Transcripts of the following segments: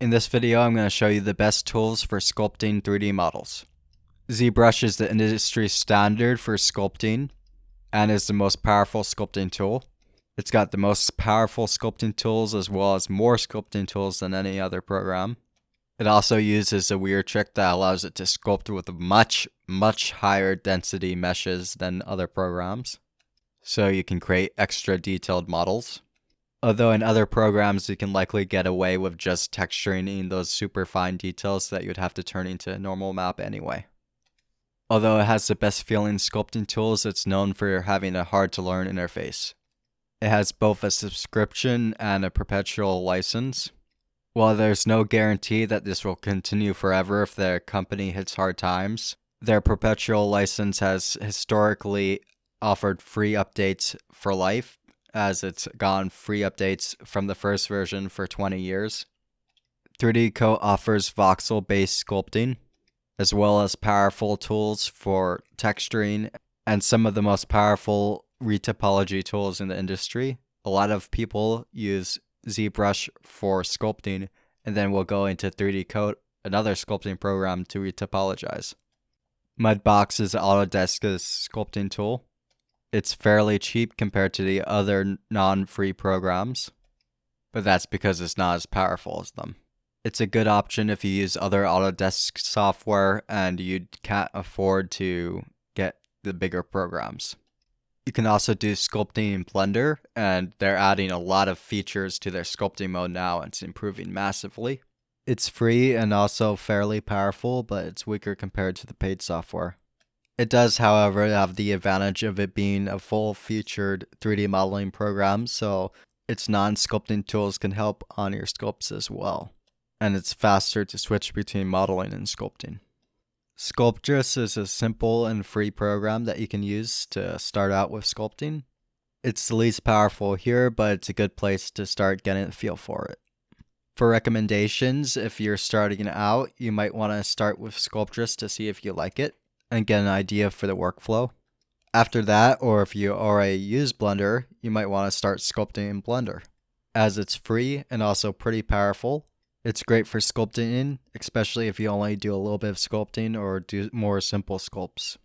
In this video, I'm going to show you the best tools for sculpting 3D models. ZBrush is the industry standard for sculpting and is the most powerful sculpting tool. It's got the most powerful sculpting tools as well as more sculpting tools than any other program. It also uses a weird trick that allows it to sculpt with much higher density meshes than other programs, so you can create extra detailed models. Although in other programs you can likely get away with just texturing in those super fine details that you'd have to turn into a normal map anyway. Although it has the best feeling sculpting tools, it's known for having a hard to learn interface. It has both a subscription and a perpetual license. While there's no guarantee that this will continue forever if their company hits hard times, their perpetual license has historically offered free updates for life, as it's gotten free updates from the first version for 20 years. 3D Coat offers voxel-based sculpting, as well as powerful tools for texturing and some of the most powerful retopology tools in the industry. A lot of people use ZBrush for sculpting and then will go into 3D Coat, another sculpting program, to retopologize. Mudbox is Autodesk's sculpting tool. It's fairly cheap compared to the other non-free programs, but that's because it's not as powerful as them. It's a good option if you use other Autodesk software and you can't afford to get the bigger programs. You can also do sculpting in Blender, and they're adding a lot of features to their sculpting mode now, and it's improving massively. It's free and also fairly powerful, but it's weaker compared to the paid software. It does, however, have the advantage of it being a full-featured 3D modeling program, so its non-sculpting tools can help on your sculpts as well. And it's faster to switch between modeling and sculpting. Sculptris is a simple and free program that you can use to start out with sculpting. It's the least powerful here, but it's a good place to start getting a feel for it. For recommendations, if you're starting out, you might want to start with Sculptris to see if you like it and get an idea for the workflow. After that, or if you already use Blender, you might want to start sculpting in Blender. As it's free and also pretty powerful, it's great for sculpting in, especially if you only do a little bit of sculpting or do more simple sculpts.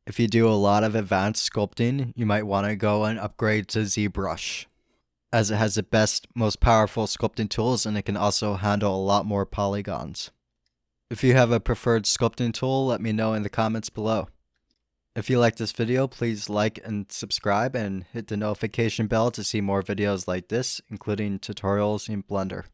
If you do a lot of advanced sculpting, you might want to go and upgrade to ZBrush, as it has the best, most powerful sculpting tools, and it can also handle a lot more polygons. If you have a preferred sculpting tool, let me know in the comments below. If you like this video, please like and subscribe and hit the notification bell to see more videos like this, including tutorials in Blender.